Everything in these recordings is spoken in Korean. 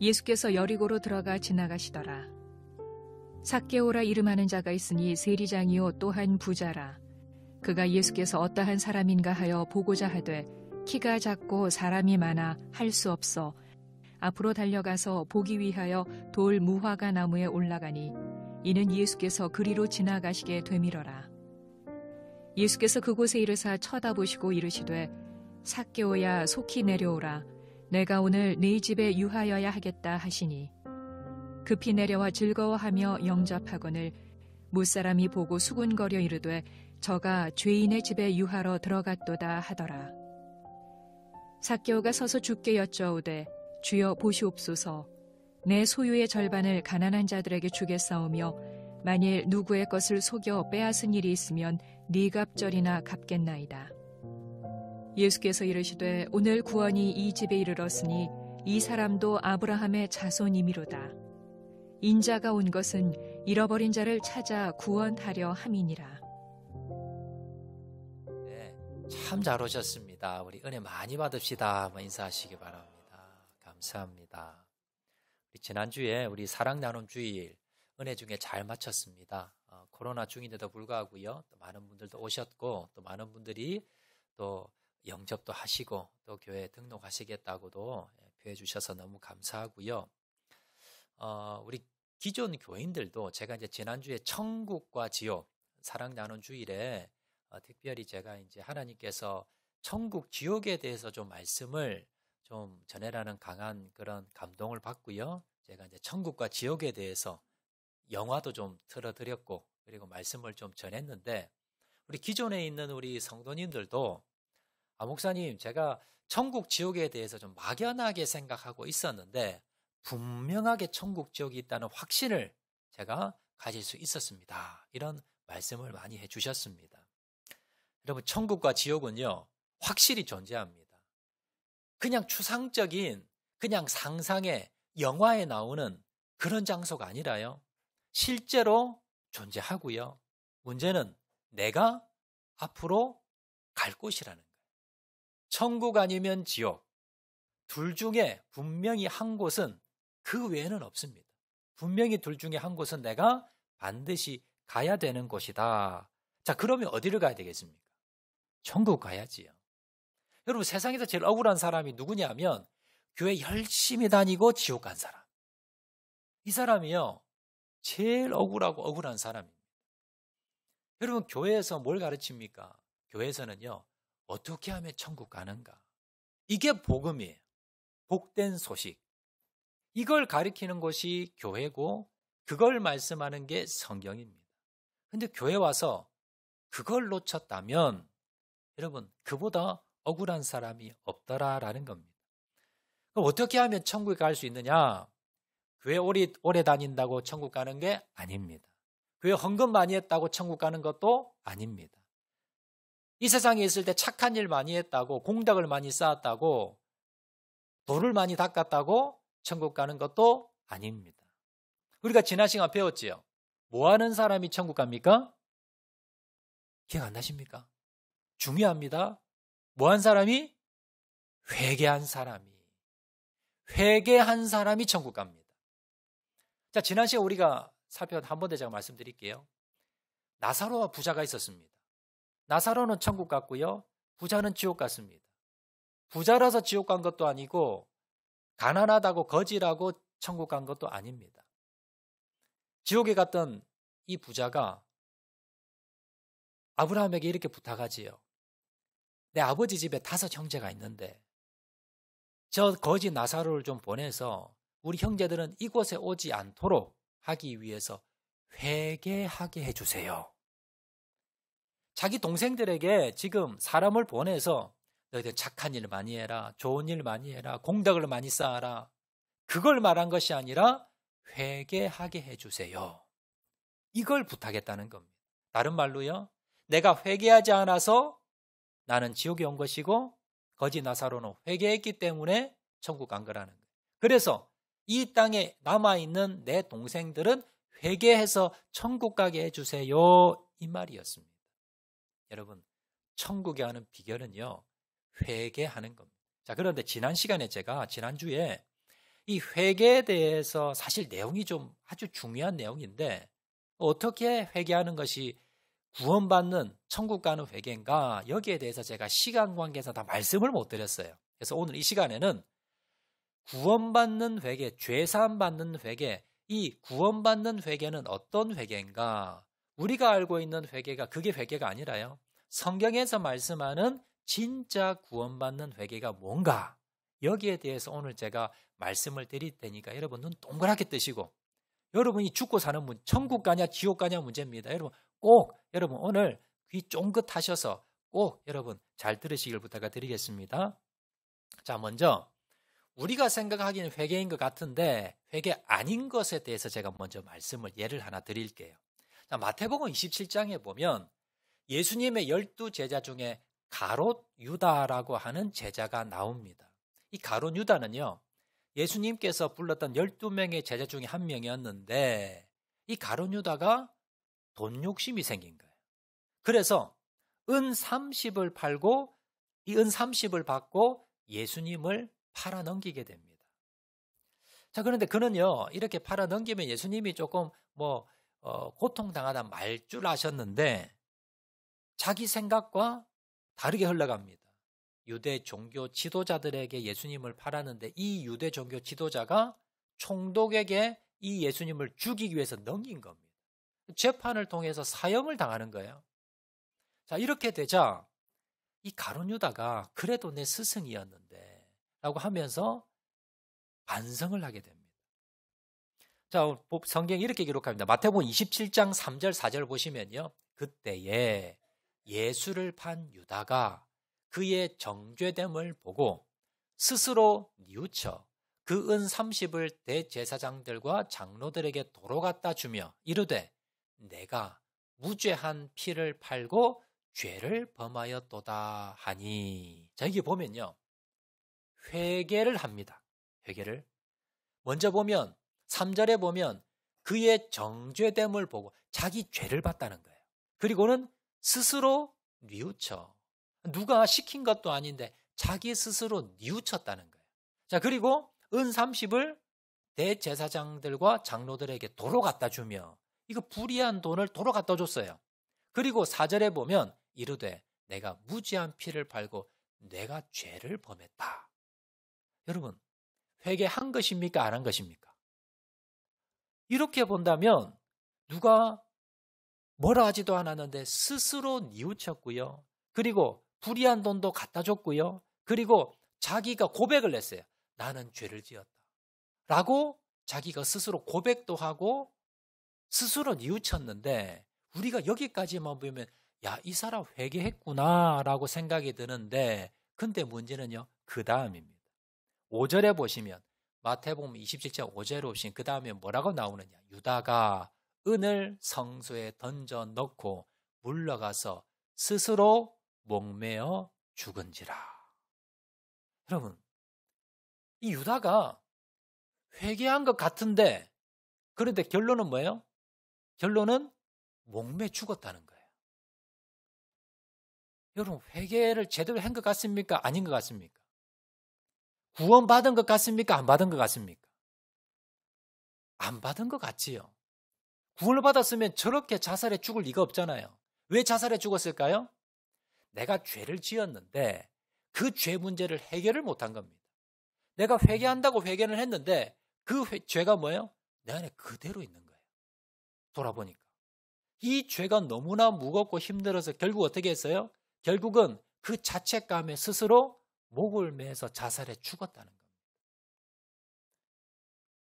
예수께서 여리고로 들어가 지나가시더라. 삭개오라 이름하는 자가 있으니 세리장이요 또한 부자라. 그가 예수께서 어떠한 사람인가 하여 보고자 하되 키가 작고 사람이 많아 할 수 없어 앞으로 달려가서 보기 위하여 돌 무화과 나무에 올라가니 이는 예수께서 그리로 지나가시게 되밀어라. 예수께서 그곳에 이르사 쳐다보시고 이르시되 삭개오야 속히 내려오라. 내가 오늘 네 집에 유하여야 하겠다 하시니 급히 내려와 즐거워하며 영접하거늘 무사람이 보고 수군거려 이르되 저가 죄인의 집에 유하러 들어갔도다 하더라. 삭개오가 서서 주께 여쭤오되 주여 보시옵소서. 내 소유의 절반을 가난한 자들에게 주겠사오며 만일 누구의 것을 속여 빼앗은 일이 있으면 네 갑절이나 갚겠나이다. 예수께서 이르시되 오늘 구원이 이 집에 이르렀으니 이 사람도 아브라함의 자손이미로다. 인자가 온 것은 잃어버린 자를 찾아 구원하려 함이니라. 네, 참 잘 오셨습니다. 우리 은혜 많이 받읍시다. 한번 인사하시기 바랍니다. 감사합니다. 지난주에 우리 사랑 나눔 주일 은혜 중에 잘 마쳤습니다. 코로나 중인데도 불구하고요. 또 많은 분들도 오셨고 또 많은 분들이 또 영접도 하시고 또 교회에 등록하시겠다고도 표해 주셔서 너무 감사하고요. 우리 기존 교인들도 제가 이제 지난주에 천국과 지옥 사랑 나눔 주일에 특별히 제가 이제 하나님께서 천국 지옥에 대해서 좀 말씀을 좀 전해라는 강한 그런 감동을 받고요. 제가 이제 천국과 지옥에 대해서 영화도 좀 틀어드렸고 그리고 말씀을 좀 전했는데 우리 기존에 있는 우리 성도님들도 목사님 제가 천국 지옥에 대해서 좀 막연하게 생각하고 있었는데 분명하게 천국 지옥이 있다는 확신을 제가 가질 수 있었습니다. 이런 말씀을 많이 해주셨습니다. 여러분 천국과 지옥은요 확실히 존재합니다. 그냥 추상적인 그냥 상상의 영화에 나오는 그런 장소가 아니라요. 실제로 존재하고요. 문제는 내가 앞으로 갈 곳이라는 거예요. 천국 아니면 지옥. 둘 중에 분명히 한 곳은 그 외에는 없습니다. 분명히 둘 중에 한 곳은 내가 반드시 가야 되는 곳이다. 자, 그러면 어디를 가야 되겠습니까? 천국 가야지요. 여러분 세상에서 제일 억울한 사람이 누구냐면 교회 열심히 다니고 지옥 간 사람. 이 사람이요. 제일 억울한 사람입니다. 여러분 교회에서 뭘 가르칩니까? 교회에서는요. 어떻게 하면 천국 가는가? 이게 복음이에요. 복된 소식. 이걸 가리키는 것이 교회고 그걸 말씀하는 게 성경입니다. 근데 교회 와서 그걸 놓쳤다면 여러분 그보다 억울한 사람이 없더라라는 겁니다. 그럼 어떻게 하면 천국에 갈 수 있느냐? 교회 오래 다닌다고 천국 가는 게 아닙니다. 교회 헌금 많이 했다고 천국 가는 것도 아닙니다. 이 세상에 있을 때 착한 일 많이 했다고 공덕을 많이 쌓았다고 돌을 많이 닦았다고 천국 가는 것도 아닙니다. 우리가 지난 시간 배웠지요. 뭐 하는 사람이 천국 갑니까? 기억 안 나십니까? 중요합니다. 뭐 한 사람이? 회개한 사람이. 회개한 사람이 천국 갑니다. 자, 지난 시간 우리가 살펴본 한 번 더 제가 말씀드릴게요. 나사로와 부자가 있었습니다. 나사로는 천국 갔고요. 부자는 지옥 갔습니다. 부자라서 지옥 간 것도 아니고 가난하다고 거지라고 천국 간 것도 아닙니다. 지옥에 갔던 이 부자가 아브라함에게 이렇게 부탁하지요. 내 아버지 집에 5 형제가 있는데 저 거지 나사로를 좀 보내서 우리 형제들은 이곳에 오지 않도록 하기 위해서 회개하게 해주세요. 자기 동생들에게 지금 사람을 보내서 너희들 착한 일 많이 해라, 좋은 일 많이 해라, 공덕을 많이 쌓아라. 그걸 말한 것이 아니라 회개하게 해주세요. 이걸 부탁했다는 겁니다. 다른 말로요. 내가 회개하지 않아서 나는 지옥에 온 것이고 거지 나사로는 회개했기 때문에 천국 간 거라는 거예요. 그래서 이 땅에 남아있는 내 동생들은 회개해서 천국 가게 해주세요. 이 말이었습니다. 여러분 천국에 가는 비결은요. 회개하는 겁니다. 자, 그런데 지난 시간에 제가 지난주에 이 회개에 대해서 사실 내용이 좀 아주 중요한 내용인데 어떻게 회개하는 것이 구원받는 천국 가는 회개인가 여기에 대해서 제가 시간 관계에서 다 말씀을 못 드렸어요. 그래서 오늘 이 시간에는 구원받는 회개, 죄사함 받는 회개, 이 구원받는 회개는 어떤 회개인가? 우리가 알고 있는 회개가 그게 회개가 아니라요. 성경에서 말씀하는 진짜 구원받는 회개가 뭔가? 여기에 대해서 오늘 제가 말씀을 드릴 테니까 여러분 눈 동그랗게 뜨시고 여러분이 죽고 사는 문, 천국 가냐 지옥 가냐 문제입니다. 여러분 오늘 귀 쫑긋하셔서 꼭 여러분 잘 들으시길 부탁드리겠습니다. 자, 먼저 우리가 생각하기는 회개인 것 같은데 회개 아닌 것에 대해서 제가 먼저 말씀을 예를 하나 드릴게요. 자, 마태복음 27장에 보면 예수님의 12제자 중에 가롯 유다라고 하는 제자가 나옵니다. 이 가롯 유다는요, 예수님께서 불렀던 12명의 제자 중에 한 명이었는데 이 가롯 유다가 돈 욕심이 생긴 거예요. 그래서 은 30을 팔고 이 은 30을 받고 예수님을 팔아 넘기게 됩니다. 자, 그런데 그는요, 이렇게 팔아 넘기면 예수님이 조금 고통당하다 말 줄 아셨는데 자기 생각과 다르게 흘러갑니다. 유대 종교 지도자들에게 예수님을 팔았는데 이 유대 종교 지도자가 총독에게 이 예수님을 죽이기 위해서 넘긴 겁니다. 재판을 통해서 사형을 당하는 거예요. 자, 이렇게 되자 이 가룟 유다가 그래도 내 스승이었는데 라고 하면서 반성을 하게 됩니다. 자, 성경이 이렇게 기록합니다. 마태복음 27장 3절 4절 보시면요. 그때에 예수를 판 유다가 그의 정죄됨을 보고 스스로 뉘우쳐 그 은 30을 대제사장들과 장로들에게 도로 갖다 주며 이르되 내가 무죄한 피를 팔고 죄를 범하였도다 하니. 자, 여기 보면요, 회개를 합니다. 회개를 먼저 보면 3절에 보면 그의 정죄됨을 보고 자기 죄를 봤다는 거예요. 그리고는 스스로 뉘우쳐, 누가 시킨 것도 아닌데 자기 스스로 뉘우쳤다는 거예요. 자, 그리고 은 30을 대제사장들과 장로들에게 도로 갖다 주며 이거 불의한 돈을 도로 갖다 줬어요. 그리고 4절에 보면 이르되 내가 무죄한 피를 팔고 내가 죄를 범했다. 여러분, 회개한 것입니까? 안 한 것입니까? 이렇게 본다면 누가 뭐라 하지도 않았는데 스스로 뉘우쳤고요. 그리고 불의한 돈도 갖다 줬고요. 그리고 자기가 고백을 했어요. 나는 죄를 지었다. 라고 자기가 스스로 고백도 하고 스스로 뉘우쳤는데 우리가 여기까지만 보면 야, 이 사람 회개했구나 라고 생각이 드는데 근데 문제는요, 그 다음입니다. 5절에 보시면 마태복음 27장 5절에 보시면 그 다음에 뭐라고 나오느냐. 유다가 은을 성소에 던져 넣고 물러가서 스스로 목매어 죽은지라. 여러분, 이 유다가 회개한 것 같은데 그런데 결론은 뭐예요? 결론은 목매 죽었다는 거예요. 여러분, 회개를 제대로 한 것 같습니까? 아닌 것 같습니까? 구원받은 것 같습니까? 안 받은 것 같습니까? 안 받은 것 같지요. 구원을 받았으면 저렇게 자살해 죽을 리가 없잖아요. 왜 자살해 죽었을까요? 내가 죄를 지었는데 그 죄 문제를 해결을 못한 겁니다. 내가 회개한다고 회개를 했는데 그 죄가 뭐예요? 내 안에 그대로 있는 거예요. 돌아보니까. 이 죄가 너무나 무겁고 힘들어서 결국 어떻게 했어요? 결국은 그 자책감에 스스로 목을 매서 자살해 죽었다는 겁니다.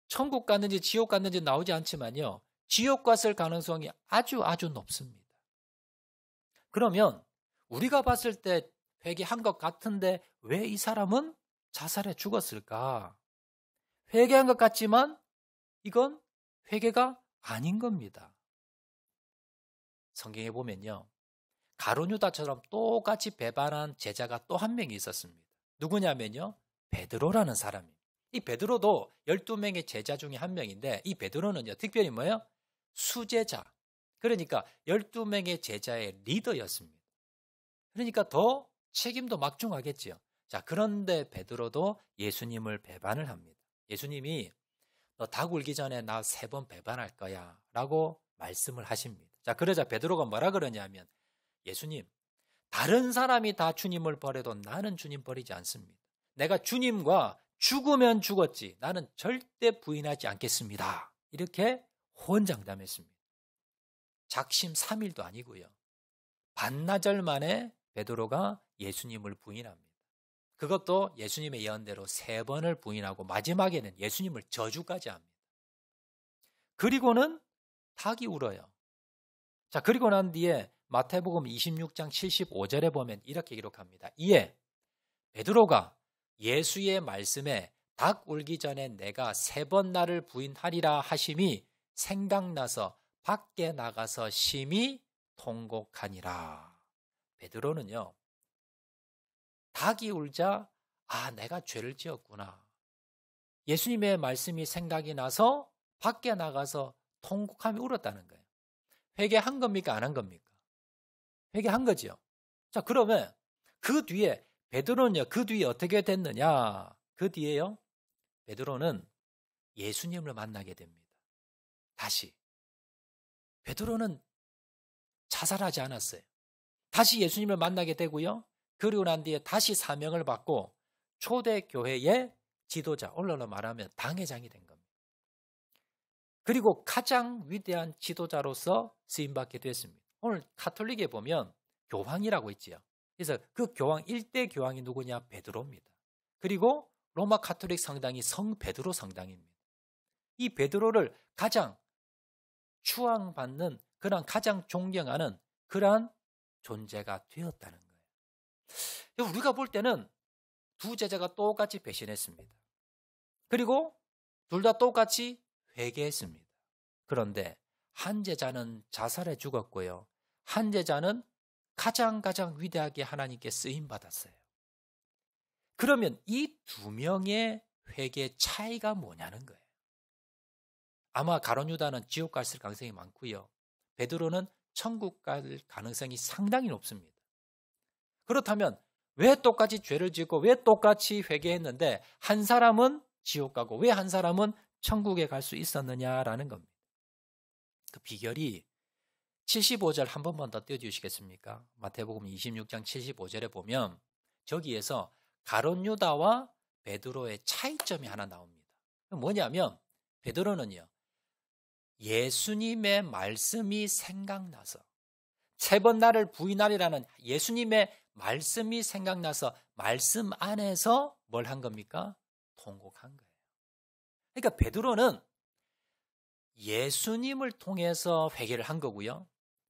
천국 갔는지 지옥 갔는지 나오지 않지만요, 지옥 갔을 가능성이 아주 높습니다. 그러면 우리가 봤을 때 회개한 것 같은데 왜 이 사람은 자살해 죽었을까? 회개한 것 같지만 이건 회개가 아닌 겁니다. 성경에 보면요, 가룟 유다처럼 똑같이 배반한 제자가 또 한 명이 있었습니다. 누구냐면요, 베드로라는 사람입니다. 이 베드로도 12명의 제자 중에 한 명인데 이 베드로는요, 특별히 뭐예요? 수제자. 그러니까 12명의 제자의 리더였습니다. 그러니까 더 책임도 막중하겠지요. 자, 그런데 베드로도 예수님을 배반을 합니다. 예수님이 너 닭 울기 전에 나 3번 배반할 거야 라고 말씀을 하십니다. 자, 그러자 베드로가 뭐라 그러냐면 예수님, 다른 사람이 다 주님을 버려도 나는 주님 버리지 않습니다. 내가 주님과 죽으면 죽었지 나는 절대 부인하지 않겠습니다. 이렇게 호언장담했습니다. 작심 3일도 아니고요. 반나절 만에 베드로가 예수님을 부인합니다. 그것도 예수님의 예언대로 3번을 부인하고 마지막에는 예수님을 저주까지 합니다. 그리고는 닭이 울어요. 자, 그리고 난 뒤에 마태복음 26장 75절에 보면 이렇게 기록합니다. 이에 베드로가 예수의 말씀에 닭 울기 전에 내가 3번 나를 부인하리라 하심이 생각나서 밖에 나가서 심히 통곡하니라. 베드로는요, 닭이 울자 내가 죄를 지었구나. 예수님의 말씀이 생각이 나서 밖에 나가서 통곡하며 울었다는 거예요. 회개한 겁니까? 안 한 겁니까? 회개한 거지요. 자, 그러면 그 뒤에 베드로는요, 그 뒤에 어떻게 됐느냐? 그 뒤에요, 베드로는 예수님을 만나게 됩니다. 다시. 베드로는 자살하지 않았어요. 다시 예수님을 만나게 되고요. 그리고 난 뒤에 다시 사명을 받고 초대교회의 지도자, 오늘날로 말하면 당회장이 된 겁니다. 그리고 가장 위대한 지도자로서 쓰임받게 됐습니다. 오늘 가톨릭에 보면 교황이라고 있지요. 그래서 그 교황 1대 교황이 누구냐? 베드로입니다. 그리고 로마 가톨릭 성당이 성 베드로 성당입니다. 이 베드로를 가장 추앙받는 그런 가장 존경하는 그러한 존재가 되었다는 거예요. 우리가 볼 때는 두 제자가 똑같이 배신했습니다. 그리고 둘 다 똑같이 회개했습니다. 그런데 한 제자는 자살해 죽었고요. 한 제자는 가장 위대하게 하나님께 쓰임받았어요. 그러면 이 두 명의 회개의 차이가 뭐냐는 거예요. 아마 가룟 유다는 지옥 갔을 가능성이 많고요. 베드로는 천국 갈 가능성이 상당히 높습니다. 그렇다면 왜 똑같이 죄를 짓고 왜 똑같이 회개했는데 한 사람은 지옥 가고 왜 한 사람은 천국에 갈 수 있었느냐라는 겁니다. 그 비결이 75절 한 번만 더 띄워주시겠습니까? 마태복음 26장 75절에 보면 저기에서 가룟 유다와 베드로의 차이점이 하나 나옵니다. 뭐냐면 베드로는요, 예수님의 말씀이 생각나서 3번 나를 부인하리라는 예수님의 말씀이 생각나서 말씀 안에서 뭘 한 겁니까? 통곡한 거예요. 그러니까 베드로는 예수님을 통해서 회개를 한 거고요.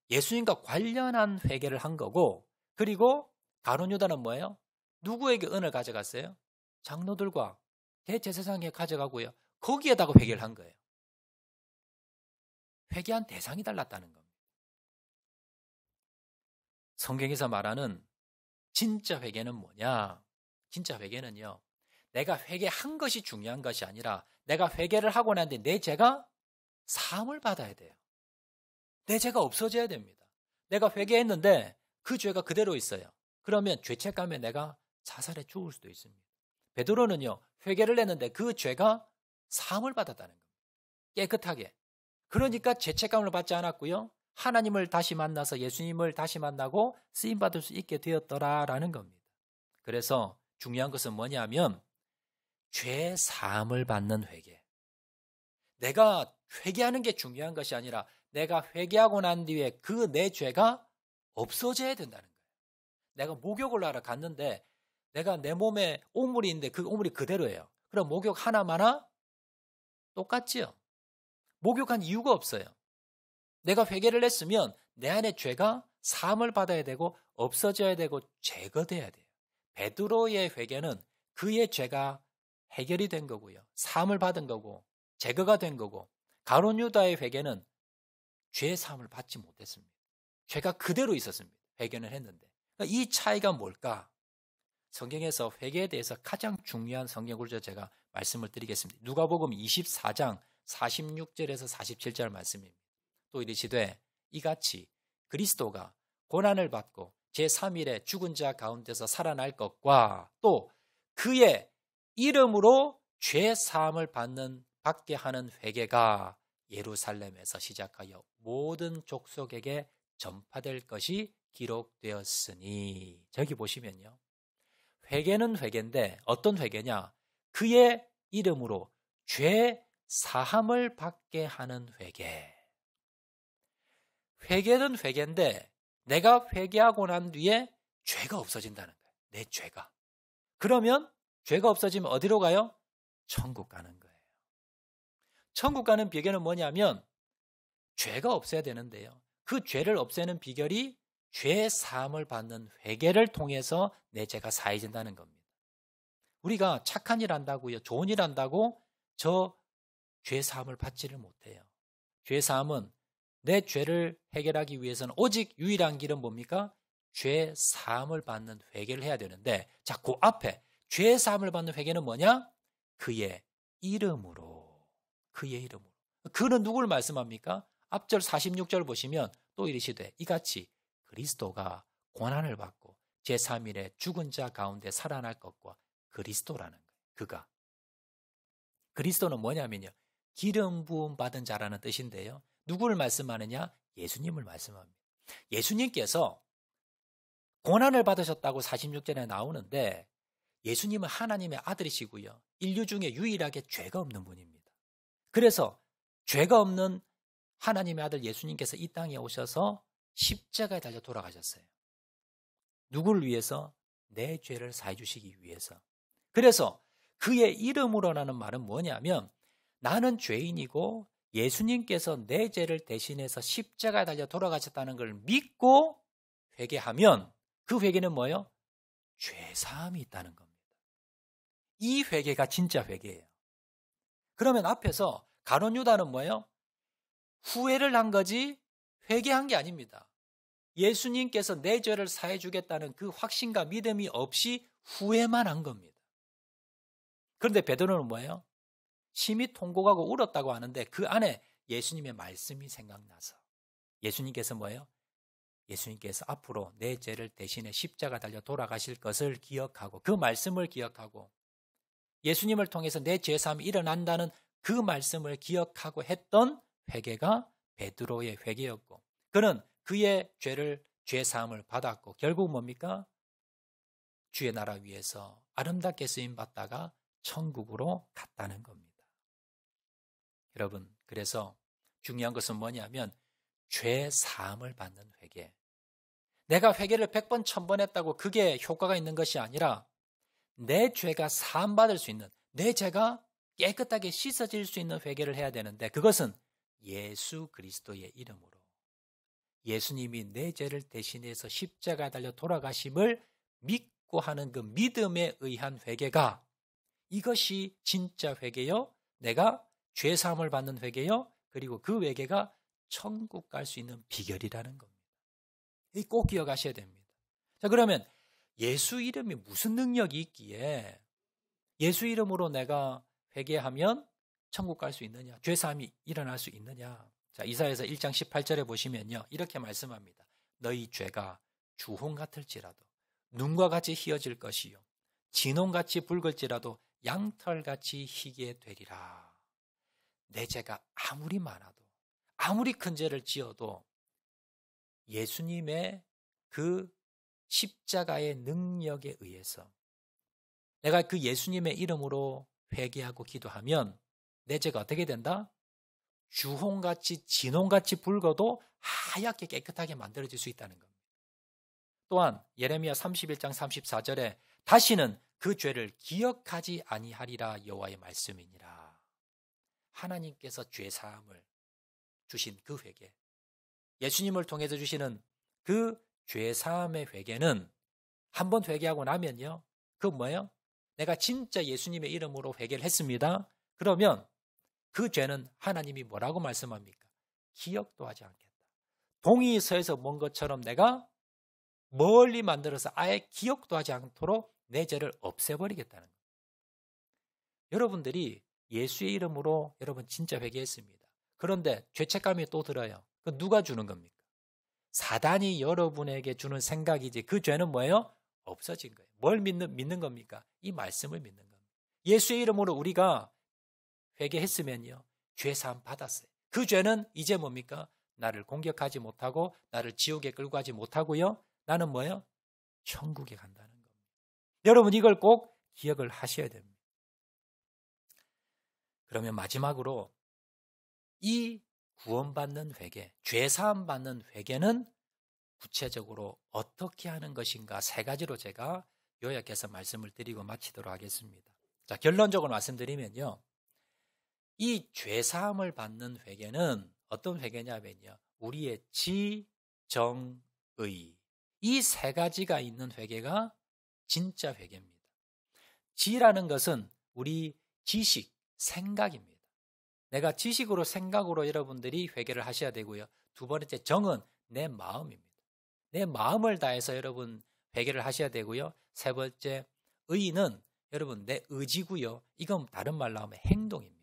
예수님과 관련한 회개를 한 거고, 그리고 가룟 유다는 뭐예요? 누구에게 은을 가져갔어요? 장로들과 대제사장에게 가져가고요. 거기에다가 회개를 한 거예요. 회개한 대상이 달랐다는 겁니다. 성경에서 말하는 진짜 회개는 뭐냐? 진짜 회개는요, 내가 회개한 것이 중요한 것이 아니라 내가 회개를 하고 난 뒤에 내 죄가 사함을 받아야 돼요. 내 죄가 없어져야 됩니다. 내가 회개했는데 그 죄가 그대로 있어요. 그러면 죄책감에 내가 자살해 죽을 수도 있습니다. 베드로는요, 회개를 했는데 그 죄가 사함을 받았다는 겁니다. 깨끗하게. 그러니까 죄책감을 받지 않았고요. 하나님을 다시 만나서 예수님을 다시 만나고 쓰임받을 수 있게 되었더라라는 겁니다. 그래서 중요한 것은 뭐냐면 죄 사함을 받는 회개. 내가 회개하는 게 중요한 것이 아니라 내가 회개하고 난 뒤에 그 내 죄가 없어져야 된다는 거예요. 내가 목욕을 하러 갔는데 내가 내 몸에 오물이 있는데 그 오물이 그대로예요. 그럼 목욕 하나마나 똑같지요. 목욕한 이유가 없어요. 내가 회개를 했으면 내 안에 죄가 사함을 받아야 되고 없어져야 되고 제거돼야 돼요. 베드로의 회개는 그의 죄가 해결이 된 거고요. 사함을 받은 거고 제거가 된 거고, 가룟 유다의 회개는 죄 사함을 받지 못했습니다. 죄가 그대로 있었습니다. 회개는 했는데. 그러니까 이 차이가 뭘까? 성경에서 회개에 대해서 가장 중요한 성경 구절 제가 말씀을 드리겠습니다. 누가복음 24장 46절에서 47절 말씀입니다. 또 이르시되 이같이 그리스도가 고난을 받고 제3일에 죽은 자 가운데서 살아날 것과 또 그의 이름으로 죄 사함을 받게 하는 회개가 예루살렘에서 시작하여 모든 족속에게 전파될 것이 기록되었으니. 저기 보시면요, 회개는 회개인데 어떤 회개냐? 그의 이름으로 죄 사함을 받게 하는 회개. 회개는 회개인데 내가 회개하고 난 뒤에 죄가 없어진다는 거예요. 내 죄가. 그러면 죄가 없어지면 어디로 가요? 천국 가는 거예요. 천국 가는 비결은 뭐냐면 죄가 없어야 되는데요, 그 죄를 없애는 비결이 죄 사함을 받는 회개를 통해서 내 죄가 사해진다는 겁니다. 우리가 착한 일 한다고요, 좋은 일 한다고 저 죄 사함을 받지를 못해요. 죄 사함은 내 죄를 해결하기 위해서는 오직 유일한 길은 뭡니까? 죄 사함을 받는 회개를 해야 되는데, 자, 그 앞에 죄 사함을 받는 회개는 뭐냐? 그의 이름으로. 그의 이름으로. 그는 누구를 말씀합니까? 앞절 46절 보시면 또 이르시되 이같이 그리스도가 고난을 받고 제3일에 죽은 자 가운데 살아날 것과 그리스도라는 거예요. 그가. 그리스도는 뭐냐면요, 기름 부음 받은 자라는 뜻인데요, 누구를 말씀하느냐? 예수님을 말씀합니다. 예수님께서 고난을 받으셨다고 46절에 나오는데, 예수님은 하나님의 아들이시고요, 인류 중에 유일하게 죄가 없는 분입니다. 그래서 죄가 없는 하나님의 아들 예수님께서 이 땅에 오셔서 십자가에 달려 돌아가셨어요. 누구를 위해서? 내 죄를 사해 주시기 위해서. 그래서 그의 이름으로라는 말은 뭐냐면, 나는 죄인이고 예수님께서 내 죄를 대신해서 십자가에 달려 돌아가셨다는 걸 믿고 회개하면 그 회개는 뭐예요? 죄사함이 있다는 겁니다. 이 회개가 진짜 회개예요. 그러면 앞에서 가룟 유다는 뭐예요? 후회를 한 거지 회개한 게 아닙니다. 예수님께서 내 죄를 사해 주겠다는 그 확신과 믿음이 없이 후회만 한 겁니다. 그런데 베드로는 뭐예요? 심히 통곡하고 울었다고 하는데 그 안에 예수님의 말씀이 생각나서, 예수님께서 뭐예요? 예수님께서 앞으로 내 죄를 대신해 십자가 달려 돌아가실 것을 기억하고, 그 말씀을 기억하고, 예수님을 통해서 내 죄사함이 일어난다는 그 말씀을 기억하고 했던 회개가 베드로의 회개였고, 그는 그의 죄사함을 받았고, 결국 뭡니까? 주의 나라 위에서 아름답게 쓰임받다가 천국으로 갔다는 겁니다. 여러분, 그래서 중요한 것은 뭐냐면 죄사함을 받는 회개. 내가 회개를 100번, 1000번 했다고 그게 효과가 있는 것이 아니라 내 죄가 사함받을 수 있는, 내 죄가 깨끗하게 씻어질 수 있는 회개를 해야 되는데, 그것은 예수 그리스도의 이름으로, 예수님이 내 죄를 대신해서 십자가에 달려 돌아가심을 믿고 하는 그 믿음에 의한 회개가, 이것이 진짜 회개요, 내가 죄사함을 받는 회개요, 그리고 그 회개가 천국 갈 수 있는 비결이라는 겁니다. 이 꼭 기억하셔야 됩니다. 자, 그러면 예수 이름이 무슨 능력이 있기에 예수 이름으로 내가 회개하면 천국 갈 수 있느냐, 죄사함이 일어날 수 있느냐? 자, 이사야서 1장 18절에 보시면요, 이렇게 말씀합니다. 너희 죄가 주홍 같을지라도 눈과 같이 희어질 것이요 진홍같이 붉을지라도 양털같이 희게 되리라. 내 죄가 아무리 많아도, 아무리 큰 죄를 지어도 예수님의 그 십자가의 능력에 의해서 내가 그 예수님의 이름으로 회개하고 기도하면 내 죄가 어떻게 된다? 주홍같이 진홍같이 붉어도 하얗게 깨끗하게 만들어질 수 있다는 겁니다. 또한 예레미야 31장 34절에 다시는 그 죄를 기억하지 아니하리라 여호와의 말씀이니라. 하나님께서 죄사함을 주신 그 회개, 예수님을 통해서 주시는 그 죄사함의 회개는 한번 회개하고 나면요, 그 뭐예요? 내가 진짜 예수님의 이름으로 회개를 했습니다. 그러면 그 죄는 하나님이 뭐라고 말씀합니까? 기억도 하지 않겠다. 동이 서에서 먼 것처럼 내가 멀리 만들어서 아예 기억도 하지 않도록 내 죄를 없애버리겠다는 거예요. 여러분들이 예수의 이름으로 여러분 진짜 회개했습니다. 그런데 죄책감이 또 들어요. 그 누가 주는 겁니까? 사단이 여러분에게 주는 생각이지 그 죄는 뭐예요? 없어진 거예요. 뭘 믿는 겁니까? 이 말씀을 믿는 겁니다. 예수의 이름으로 우리가 회개했으면요, 죄사함 받았어요. 그 죄는 이제 뭡니까? 나를 공격하지 못하고 나를 지옥에 끌고 가지 못하고요, 나는 뭐예요? 천국에 간다는 겁니다. 여러분, 이걸 꼭 기억을 하셔야 됩니다. 그러면 마지막으로 이 구원받는 회개, 죄사함 받는 회개는 구체적으로 어떻게 하는 것인가, 세 가지로 제가 요약해서 말씀을 드리고 마치도록 하겠습니다. 자, 결론적으로 말씀드리면요, 이 죄사함을 받는 회개는 어떤 회개냐면요, 우리의 지, 정, 의, 이 세 가지가 있는 회개가 진짜 회개입니다. 지라는 것은 우리 지식, 생각입니다. 내가 지식으로, 생각으로 여러분들이 회개를 하셔야 되고요. 두 번째, 정은 내 마음입니다. 내 마음을 다해서 여러분 회개를 하셔야 되고요. 세 번째, 의는 여러분 내 의지고요. 이건 다른 말로 하면 행동입니다.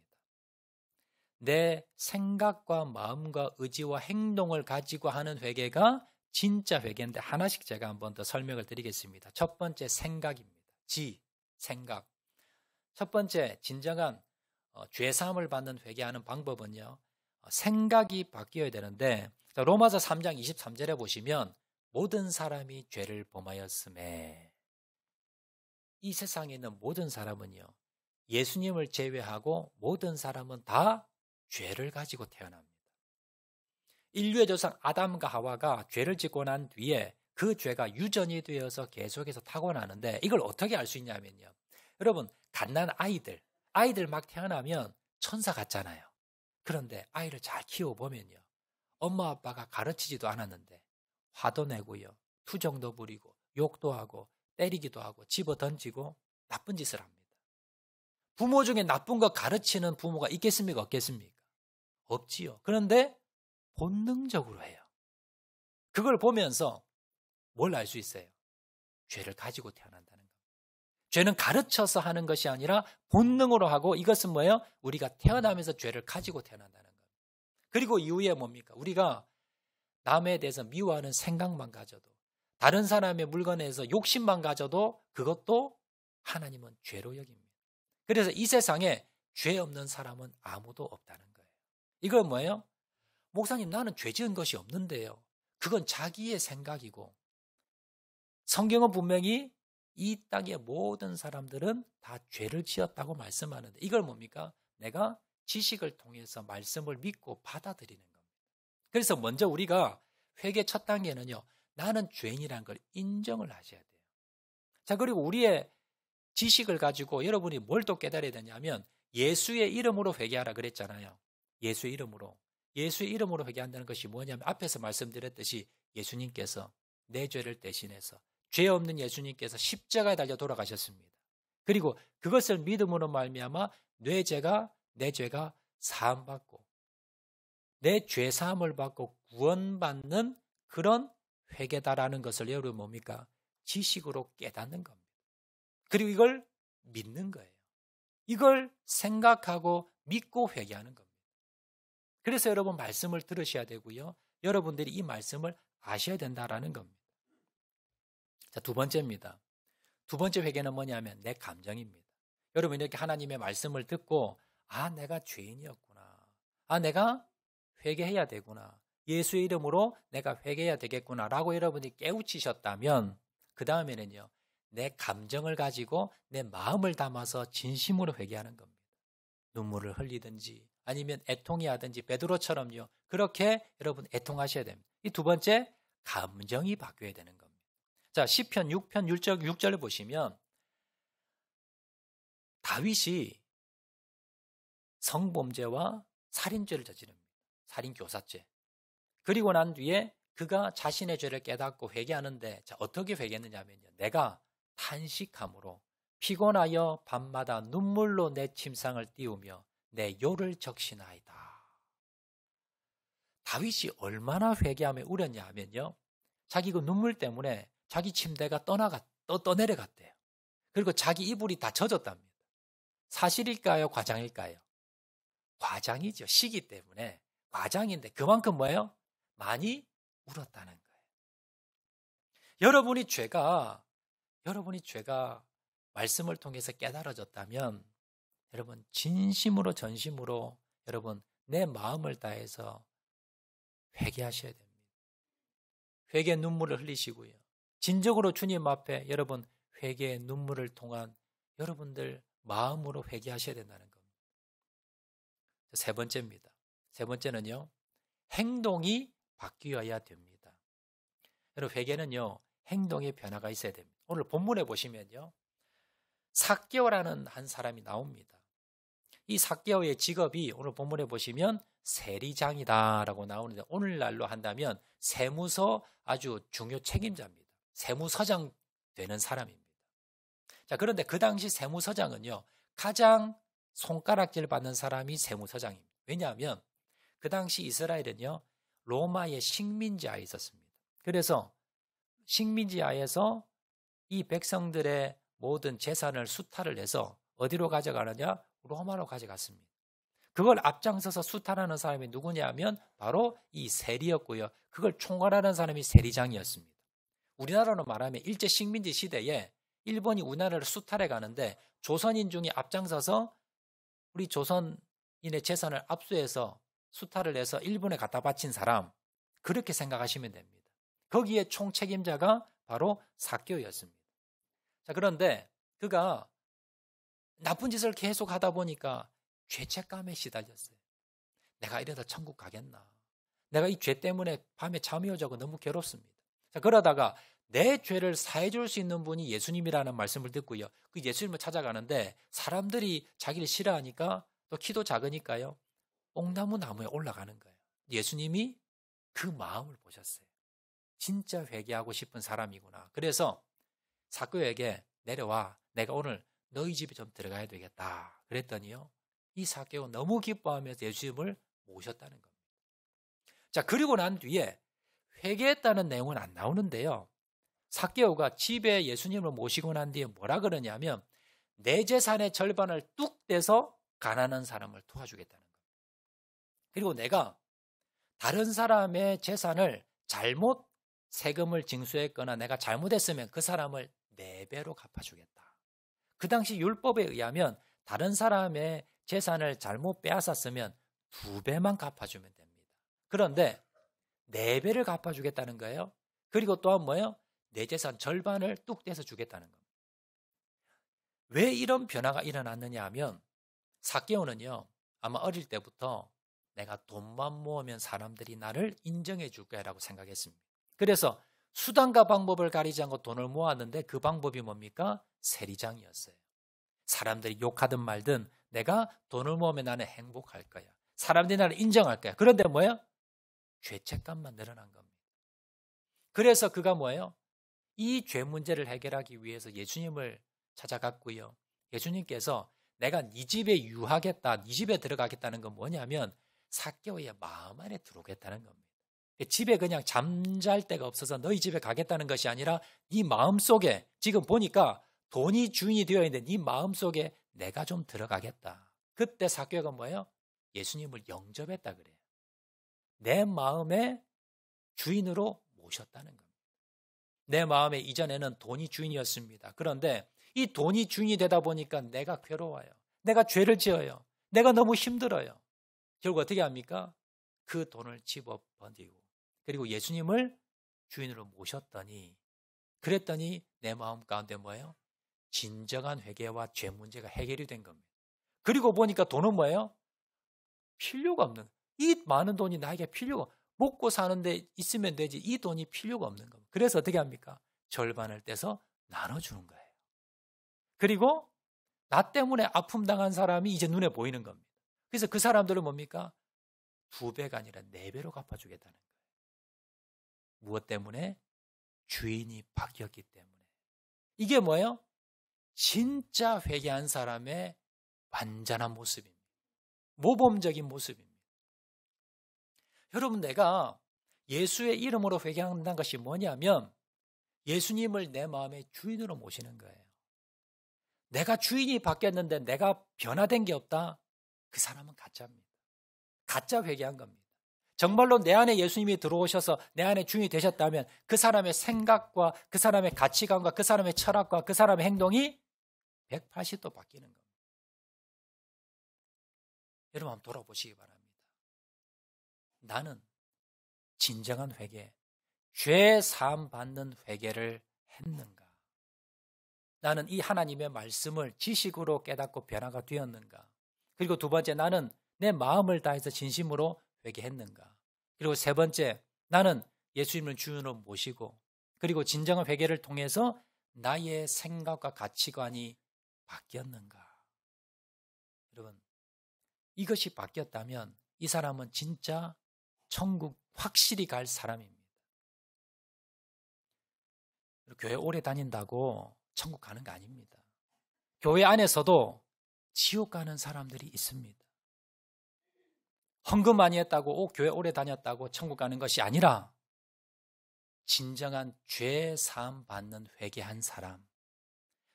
내 생각과 마음과 의지와 행동을 가지고 하는 회개가 진짜 회개인데, 하나씩 제가 한번 더 설명을 드리겠습니다. 첫 번째, 생각입니다. 지, 생각. 첫 번째, 진정한 죄사함을 받는 회개하는 방법은요, 생각이 바뀌어야 되는데, 로마서 3장 23절에 보시면 모든 사람이 죄를 범하였음에, 이 세상에 있는 모든 사람은요, 예수님을 제외하고 모든 사람은 다 죄를 가지고 태어납니다. 인류의 조상 아담과 하와가 죄를 짓고 난 뒤에 그 죄가 유전이 되어서 계속해서 타고나는데, 이걸 어떻게 알 수 있냐면요, 여러분, 갓난 아이들 막 태어나면 천사 같잖아요. 그런데 아이를 잘 키워보면요, 엄마 아빠가 가르치지도 않았는데 화도 내고요, 투정도 부리고 욕도 하고 때리기도 하고 집어 던지고 나쁜 짓을 합니다. 부모 중에 나쁜 거 가르치는 부모가 있겠습니까? 없겠습니까? 없지요. 그런데 본능적으로 해요. 그걸 보면서 뭘 알 수 있어요? 죄를 가지고 태어난다는 겁니다. 죄는 가르쳐서 하는 것이 아니라 본능으로 하고, 이것은 뭐예요? 우리가 태어나면서 죄를 가지고 태어난다는 겁니다. 그리고 이후에 뭡니까? 우리가 남에 대해서 미워하는 생각만 가져도, 다른 사람의 물건에 대해서 욕심만 가져도 그것도 하나님은 죄로 여깁니다. 그래서 이 세상에 죄 없는 사람은 아무도 없다는 거예요. 이건 뭐예요? 목사님, 나는 죄 지은 것이 없는데요. 그건 자기의 생각이고, 성경은 분명히 이 땅의 모든 사람들은 다 죄를 지었다고 말씀하는데, 이걸 뭡니까? 내가 지식을 통해서 말씀을 믿고 받아들이는 겁니다. 그래서 먼저 우리가 회개 첫 단계는요, 나는 죄인이라는 걸 인정을 하셔야 돼요. 자, 그리고 우리의 지식을 가지고 여러분이 뭘 또 깨달아야 되냐면, 예수의 이름으로 회개하라 그랬잖아요. 예수의 이름으로. 예수의 이름으로 회개한다는 것이 뭐냐면, 앞에서 말씀드렸듯이 예수님께서 내 죄를 대신해서, 죄 없는 예수님께서 십자가에 달려 돌아가셨습니다. 그리고 그것을 믿음으로 말미암아 내 죄가 사함받고 내 죄 사함을 받고 구원받는 그런 회개다라는 것을 여러분 뭡니까? 지식으로 깨닫는 겁니다. 그리고 이걸 믿는 거예요. 이걸 생각하고 믿고 회개하는 겁니다. 그래서 여러분 말씀을 들으셔야 되고요, 여러분들이 이 말씀을 아셔야 된다라는 겁니다. 자, 두 번째입니다. 두 번째 회개는 뭐냐면 내 감정입니다. 여러분, 이렇게 하나님의 말씀을 듣고, 아, 내가 죄인이었구나. 아, 내가 회개해야 되구나. 예수의 이름으로 내가 회개해야 되겠구나 라고 여러분이 깨우치셨다면, 그 다음에는요, 내 감정을 가지고 내 마음을 담아서 진심으로 회개하는 겁니다. 눈물을 흘리든지 아니면 애통이 하든지 베드로처럼요, 그렇게 여러분 애통하셔야 됩니다. 이 두 번째, 감정이 바뀌어야 되는 겁니다. 자, 시편 6편 6절을 보시면 다윗이 성범죄와 살인죄를 저지릅니다. 살인교사죄. 그리고 난 뒤에 그가 자신의 죄를 깨닫고 회개하는데, 자, 어떻게 회개했느냐면요, 내가 탄식함으로 피곤하여 밤마다 눈물로 내 침상을 띄우며 내 요를 적시나이다. 다윗이 얼마나 회개하며 울었냐 하면요, 자기 그 눈물 때문에 자기 침대가 떠내려갔대요. 그리고 자기 이불이 다 젖었답니다. 사실일까요? 과장일까요? 과장이죠. 시기 때문에 과장인데 그만큼 뭐예요? 많이 울었다는 거예요. 여러분이 죄가 말씀을 통해서 깨달아졌다면 여러분 진심으로 전심으로 여러분 내 마음을 다해서 회개하셔야 됩니다. 회개의 눈물을 흘리시고요. 진정으로 주님 앞에 여러분 회개의 눈물을 통한 여러분들 마음으로 회개하셔야 된다는 겁니다. 세 번째입니다. 세 번째는요. 행동이 바뀌어야 됩니다. 여러분 회개는요. 행동의 변화가 있어야 됩니다. 오늘 본문에 보시면요. 삭개오라는 한 사람이 나옵니다. 이 삭개오의 직업이 오늘 본문에 보시면 세리장이다라고 나오는데 오늘날로 한다면 세무서 아주 중요 책임자입니다. 세무서장 되는 사람입니다. 자, 그런데 그 당시 세무서장은요. 가장 손가락질 받는 사람이 세무서장입니다. 왜냐하면 그 당시 이스라엘은요. 로마의 식민지하에 있었습니다. 그래서 식민지하에서 이 백성들의 모든 재산을 수탈을 해서 어디로 가져가느냐? 로마로 가져갔습니다. 그걸 앞장서서 수탈하는 사람이 누구냐 하면 바로 이 세리였고요. 그걸 총괄하는 사람이 세리장이었습니다. 우리나라로 말하면 일제 식민지 시대에 일본이 우리나라를 수탈해 가는데 조선인 중에 앞장서서 우리 조선인의 재산을 압수해서 수탈을 해서 일본에 갖다 바친 사람, 그렇게 생각하시면 됩니다. 거기에 총책임자가 바로 삭개오였습니다. 자, 그런데 그가 나쁜 짓을 계속 하다 보니까 죄책감에 시달렸어요. 내가 이러다 천국 가겠나? 내가 이 죄 때문에 밤에 잠이 오자고 너무 괴롭습니다. 자, 그러다가 내 죄를 사해 줄 수 있는 분이 예수님이라는 말씀을 듣고요. 그 예수님을 찾아가는데 사람들이 자기를 싫어하니까 또 키도 작으니까요. 뽕나무 나무에 올라가는 거예요. 예수님이 그 마음을 보셨어요. 진짜 회개하고 싶은 사람이구나. 그래서 삭개오에게 내려와. 내가 오늘 너희 집에 좀 들어가야 되겠다. 그랬더니요. 이 삭개오 너무 기뻐하면서 예수님을 모셨다는 겁니다. 자, 그리고 난 뒤에 회개했다는 내용은 안 나오는데요. 삭개오가 집에 예수님을 모시고 난 뒤에 뭐라 그러냐면 내 재산의 절반을 뚝 떼서 가난한 사람을 도와주겠다는 겁니다. 그리고 내가 다른 사람의 재산을 잘못 세금을 징수했거나 내가 잘못했으면 그 사람을 4배로 갚아주겠다. 그 당시 율법에 의하면 다른 사람의 재산을 잘못 빼앗았으면 2배만 갚아주면 됩니다. 그런데 4배를 갚아주겠다는 거예요. 그리고 또한 뭐예요? 내 재산 절반을 뚝 떼서 주겠다는 겁니다. 왜 이런 변화가 일어났느냐 하면 삭개오는요. 아마 어릴 때부터 내가 돈만 모으면 사람들이 나를 인정해 줄 거야라고 생각했습니다. 그래서 수단과 방법을 가리지 않고 돈을 모았는데 그 방법이 뭡니까? 세리장이었어요. 사람들이 욕하든 말든 내가 돈을 모으면 나는 행복할 거야. 사람들이 나를 인정할 거야. 그런데 뭐예요? 죄책감만 늘어난 겁니다. 그래서 그가 뭐예요? 이 죄 문제를 해결하기 위해서 예수님을 찾아갔고요. 예수님께서 내가 네 집에 유하겠다, 네 집에 들어가겠다는 건 뭐냐면 삭개오의 마음 안에 들어오겠다는 겁니다. 집에 그냥 잠잘 데가 없어서 너희 집에 가겠다는 것이 아니라 네 마음속에 지금 보니까 돈이 주인이 되어 있는데 네 마음속에 내가 좀 들어가겠다. 그때 삭개오가 뭐예요? 예수님을 영접했다 그래요. 내 마음의 주인으로 모셨다는 겁니다. 내 마음에 이전에는 돈이 주인이었습니다. 그런데 이 돈이 주인이 되다 보니까 내가 괴로워요. 내가 죄를 지어요. 내가 너무 힘들어요. 결국 어떻게 합니까? 그 돈을 집어 버리고 그리고 예수님을 주인으로 모셨더니 그랬더니 내 마음 가운데 뭐예요? 진정한 회개와 죄 문제가 해결이 된 겁니다. 그리고 보니까 돈은 뭐예요? 필요가 없는 거예요. 이 많은 돈이 나에게 필요가 먹고 사는데 있으면 되지 이 돈이 필요가 없는 겁니다. 그래서 어떻게 합니까? 절반을 떼서 나눠주는 거예요. 그리고 나 때문에 아픔 당한 사람이 이제 눈에 보이는 겁니다. 그래서 그 사람들은 뭡니까? 2배가 아니라 4배로 갚아주겠다는 거예요. 무엇 때문에? 주인이 바뀌었기 때문에. 이게 뭐예요? 진짜 회개한 사람의 완전한 모습입니다. 모범적인 모습입니다. 여러분 내가 예수의 이름으로 회개한다는 것이 뭐냐면 예수님을 내 마음의 주인으로 모시는 거예요. 내가 주인이 바뀌었는데 내가 변화된 게 없다? 그 사람은 가짜입니다. 가짜 회개한 겁니다. 정말로 내 안에 예수님이 들어오셔서 내 안에 주인이 되셨다면 그 사람의 생각과 그 사람의 가치관과 그 사람의 철학과 그 사람의 행동이 180도 바뀌는 겁니다. 여러분 한번 돌아보시기 바랍니다. 나는 진정한 회개, 죄 사함 받는 회개를 했는가? 나는 이 하나님의 말씀을 지식으로 깨닫고 변화가 되었는가? 그리고 두 번째, 나는 내 마음을 다해서 진심으로 회개했는가? 그리고 세 번째, 나는 예수님을 주인으로 모시고 그리고 진정한 회개를 통해서 나의 생각과 가치관이 바뀌었는가? 여러분, 이것이 바뀌었다면 이 사람은 진짜 천국 확실히 갈 사람입니다. 교회 오래 다닌다고 천국 가는 거 아닙니다. 교회 안에서도 지옥 가는 사람들이 있습니다. 헌금 많이 했다고 교회 오래 다녔다고 천국 가는 것이 아니라 진정한 죄 사함 받는 회개한 사람,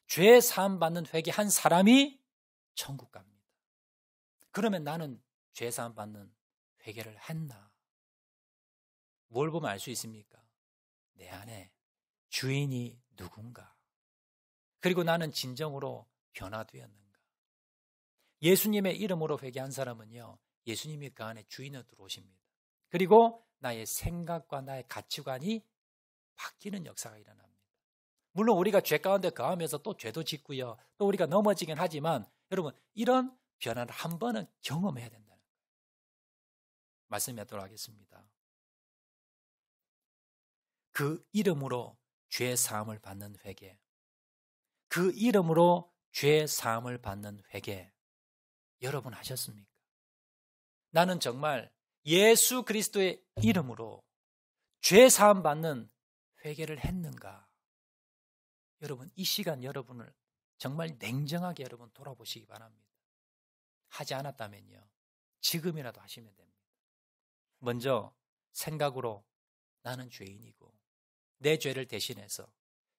죄 사함 받는 회개한 사람이 천국 갑니다. 그러면 나는 죄 사함 받는 회개를 했나? 뭘 보면 알 수 있습니까? 내 안에 주인이 누군가? 그리고 나는 진정으로 변화되었는가? 예수님의 이름으로 회개한 사람은요, 예수님이 그 안에 주인으로 들어오십니다. 그리고 나의 생각과 나의 가치관이 바뀌는 역사가 일어납니다. 물론 우리가 죄 가운데 거하면서 또 죄도 짓고요, 또 우리가 넘어지긴 하지만 여러분, 이런 변화를 한 번은 경험해야 된다는 거예요. 말씀하도록 하겠습니다. 그 이름으로 죄 사함을 받는 회개, 그 이름으로 죄 사함을 받는 회개, 여러분 하셨습니까? 나는 정말 예수 그리스도의 이름으로 죄 사함 받는 회개를 했는가? 여러분, 이 시간 여러분을 정말 냉정하게 여러분 돌아보시기 바랍니다. 하지 않았다면요, 지금이라도 하시면 됩니다. 먼저 생각으로 나는 죄인이고 내 죄를 대신해서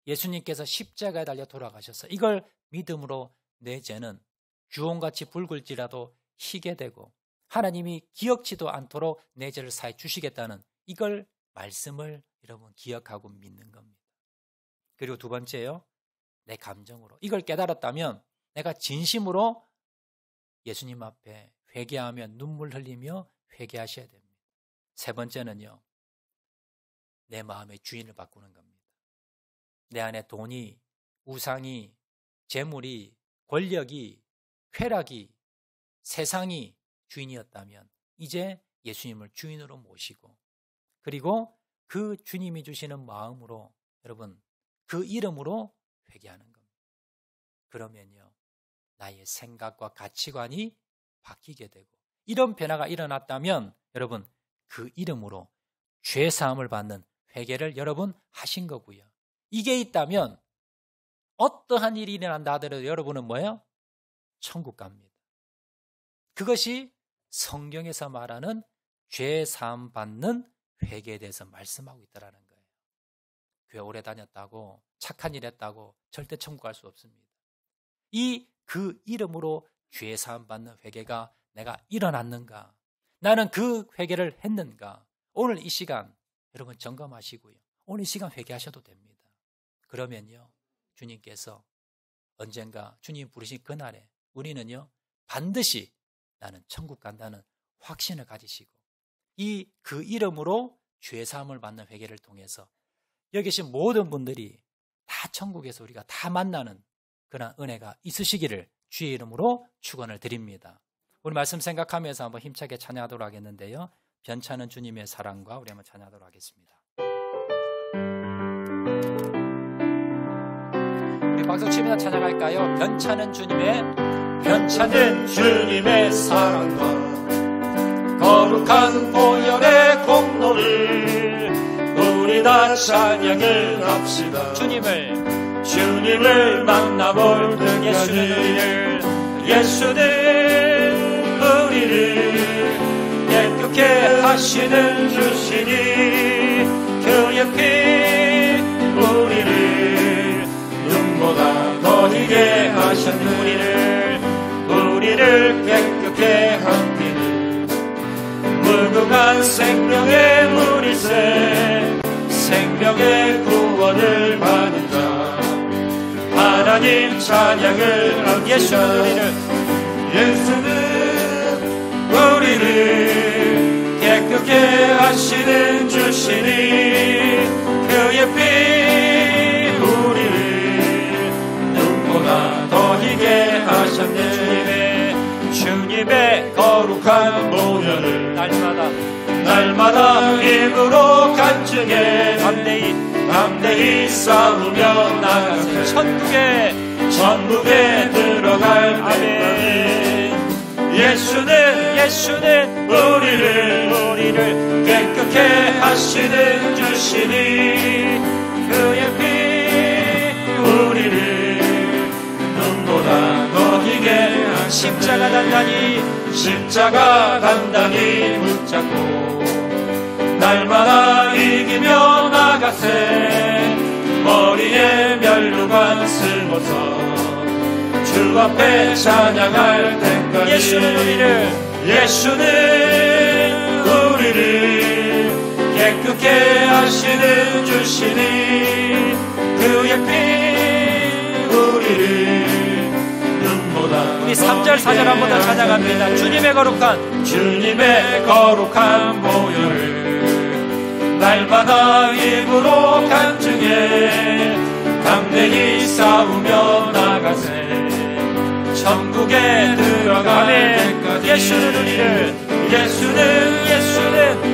예수님께서 십자가에 달려 돌아가셔서 이걸 믿음으로 내 죄는 주홍같이 붉을지라도 희게 되고 하나님이 기억지도 않도록 내 죄를 사해 주시겠다는 이걸 말씀을 여러분 기억하고 믿는 겁니다. 그리고 두 번째요, 내 감정으로 이걸 깨달았다면 내가 진심으로 예수님 앞에 회개하며 눈물 흘리며 회개하셔야 됩니다. 세 번째는요, 내 마음의 주인을 바꾸는 겁니다. 내 안에 돈이, 우상이, 재물이, 권력이, 쾌락이, 세상이 주인이었다면 이제 예수님을 주인으로 모시고 그리고 그 주님이 주시는 마음으로 여러분 그 이름으로 회개하는 겁니다. 그러면요, 나의 생각과 가치관이 바뀌게 되고 이런 변화가 일어났다면 여러분 그 이름으로 죄 사함을 받는 회개를 여러분 하신 거고요. 이게 있다면 어떠한 일이 일어난다 하더라도 여러분은 뭐예요? 천국 갑니다. 그것이 성경에서 말하는 죄 사함 받는 회개에 대해서 말씀하고 있다는 거예요. 교회 오래 다녔다고 착한 일 했다고 절대 천국 갈 수 없습니다. 그 이름으로 죄 사함 받는 회개가 내가 일어났는가? 나는 그 회개를 했는가? 오늘 이 시간 여러분 점검하시고요. 오늘 이 시간 회개하셔도 됩니다. 그러면요, 주님께서 언젠가 주님 부르신 그날에 우리는요 반드시 나는 천국 간다는 확신을 가지시고 그 이름으로 죄 사함을 받는 회개를 통해서 여기 계신 모든 분들이 다 천국에서 우리가 다 만나는 그런 은혜가 있으시기를 주의 이름으로 축원을 드립니다. 우리 말씀 생각하면서 한번 힘차게 찬양하도록 하겠는데요, 변찮은 주님의 사랑과 우리 한번 찬양하도록 하겠습니다. 우리 박수 치면서 찬양할까요? 변찮은 주님의 사랑과 거룩한 보혈의 공로를 우리 다 찬양을 합시다. 주님을 만나볼 때 예수는 우리를 깨끗게 하시는 주시니 그의 피 우리를 눈보다 더 희게 하셨는 우리를 깨끗게 한 피는 무궁한 생명의 물이세 생명의 구원을 받은 자 하나님 찬양을 합시다. 예수는 우리를 깨끗게 하시는 주시니 그의 피 우리를 눈보다 더 희게 하셨네. 주님의 거룩한 보혈을 날마다 힘으로 간증해 담대히 싸우며 나가세. 천국에 들어갈 때까지 예수는 우리를 깨끗게 하시는 주시니 그의 피 우리를 눈보다 더 희게 십자가 단단히 붙잡고 날마다 이기며 나가세. 머리에 면류관 쓰고서 주 앞에 찬양할 때까지 예수는 우리를 깨끗게 하시는 주시니 그의 피 우리를 눈보다. 우리 3절 4절 한 번 더 찬양합니다. 주님의 거룩한 보혈을 날마다 입으로 간증해 담대히 싸우며 나가세. 천국에 들어갈 때까지 예수는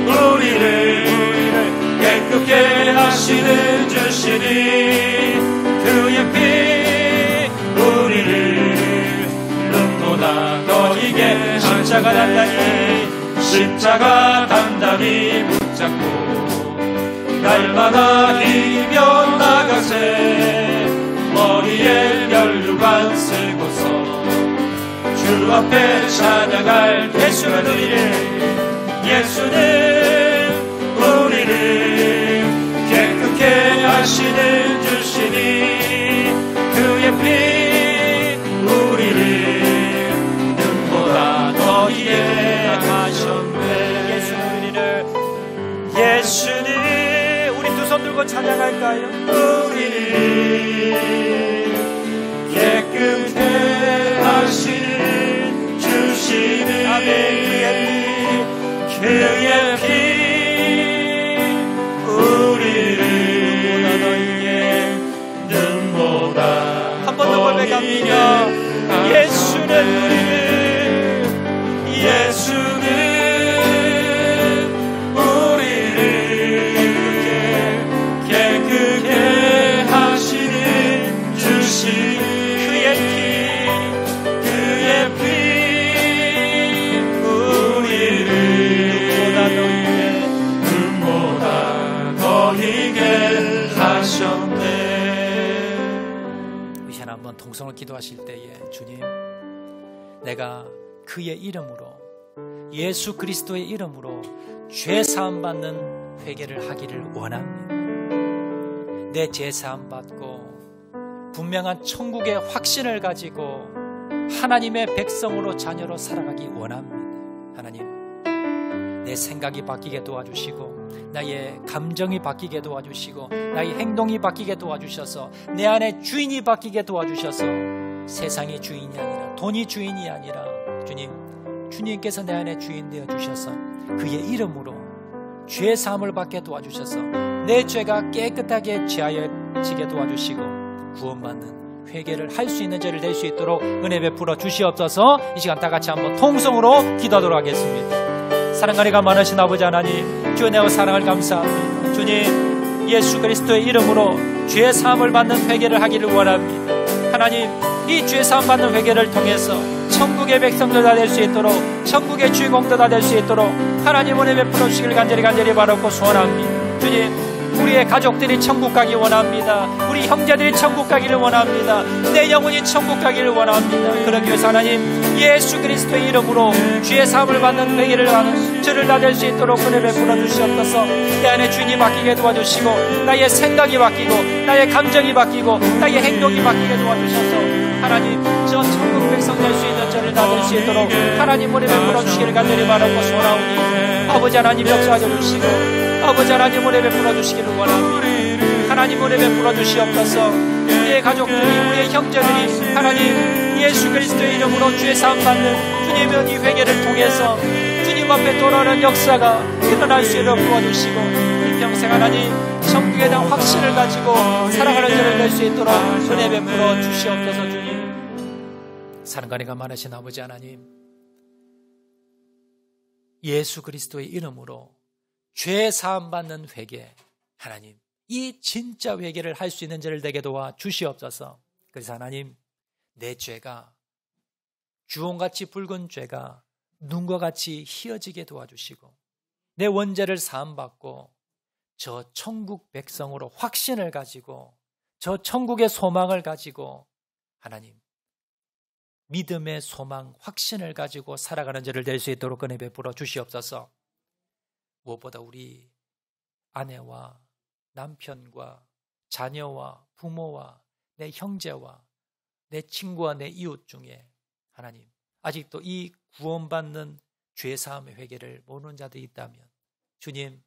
우리를 깨끗게 하시는 주시니 그의 피 우리를 눈보다 더 희게 십자가 단단히 붙잡고 날마다 이기며 나가세. 머리에 면류관 쓰고서 주 앞에 찬양할 예수는 우리를 깨끗게 하시는 주시니 그의 피 우리를 눈보다 더 희게 하셨네. 예수는 우리 두 손 들고 찬양할까요? 우리를 깨끗해 하시는 주시는 그의 피 우리를 눈보다 한 번 더 고백합니다. 예수는 우리를 깨끗게 하시는 주시는 그의 피 우리를 눈보다 더 희게 하셨네. 이제 한번 동성을 기도하실 때에 주님, 내가 그의 이름으로, 예수 그리스도의 이름으로 죄 사함 받는 회개를 하기를 원합니다. 내 죄 사함 받고 분명한 천국의 확신을 가지고 하나님의 백성으로 자녀로 살아가기 원합니다. 하나님, 내 생각이 바뀌게 도와주시고 나의 감정이 바뀌게 도와주시고 나의 행동이 바뀌게 도와주셔서 내 안에 주인이 바뀌게 도와주셔서 세상이 주인이 아니라, 돈이 주인이 아니라 주님께서 내 안에 주인 되어주셔서 그의 이름으로 죄 사함을 받게 도와주셔서 내 죄가 깨끗하게 제하여지게 도와주시고 구원받는 회개를 할 수 있는 죄를 낼 수 있도록 은혜 베풀어 주시옵소서. 이 시간 다 같이 한번 통성으로 기도하도록 하겠습니다. 사랑하리가 많으신 아버지 하나님, 주의 내와 사랑을 감사합니다. 주님, 예수 그리스도의 이름으로 죄 사함을 받는 회개를 하기를 원합니다. 하나님, 이 죄 사함 받는 회개를 통해서 천국의 백성들 다 될 수 있도록, 천국의 주인공들 다 될 수 있도록 하나님 은혜 베풀어 주시길 간절히 바라고 소원합니다. 주님, 우리의 가족들이 천국 가기 원합니다. 우리 형제들이 천국 가기를 원합니다. 내 영혼이 천국 가기를 원합니다. 그러기 위해서 하나님, 예수 그리스도의 이름으로 죄 사함을 받는 회개를 하는 저를 다 될 수 있도록 은혜 베풀어 주시옵소서. 내 안에 주인이 바뀌게 도와주시고 나의 생각이 바뀌고 나의 감정이 바뀌고 나의 행동이 바뀌게 도와주셔서 하나님, 저 천국 백성 될 수 있는 저를 다 될 수 있도록 하나님 은혜 베풀어 주시기를 간절히 바라고 소원하오니 아버지 하나님 역사하여 주시고 아버지 하나님 은혜 베풀어 주시기를 원합니다. 하나님 은혜 베풀어 주시옵소서. 우리의 가족들이, 우리의 형제들이 하나님 예수 그리스도의 이름으로 죄 사함 받는 주님의 이 회개를 통해서 주님 앞에 돌아오는 역사가 일어날 수 있도록 도와주시고, 우리 평생 하나님 천국에 대한 확신을 가지고 살아가는 저를 될 수 있도록 은혜 베풀어 주시옵소서. 주님, 사랑가니가 많으신 아버지 하나님, 예수 그리스도의 이름으로 죄 사함 받는 회개, 하나님 이 진짜 회개를 할 수 있는 저를 되게 도와 주시옵소서. 그래서 하나님, 내 죄가 주홍같이 붉은 죄가 눈과 같이 희어지게 도와주시고, 내 원죄를 사함받고 저 천국 백성으로 확신을 가지고, 저 천국의 소망을 가지고, 하나님 믿음의 소망, 확신을 가지고 살아가는 저를 될 수 있도록 은혜 베풀어 주시옵소서. 무엇보다 우리 아내와 남편과 자녀와 부모와 내 형제와 내 친구와 내 이웃 중에 하나님 아직도 이 구원받는 죄사함의 회개를 모르는 자들이 있다면 주님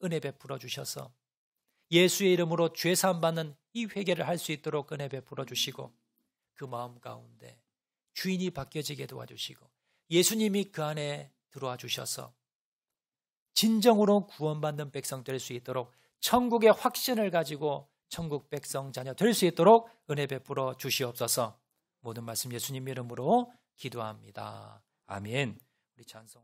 은혜 베풀어 주셔서 예수의 이름으로 죄사함 받는 이 회개를 할 수 있도록 은혜 베풀어 주시고, 그 마음 가운데 주인이 바뀌어지게 도와주시고 예수님이 그 안에 들어와 주셔서 진정으로 구원받는 백성 될 수 있도록 천국의 확신을 가지고 천국 백성 자녀 될 수 있도록 은혜 베풀어 주시옵소서. 모든 말씀 예수님 이름으로 기도합니다. 아멘. 우리 찬송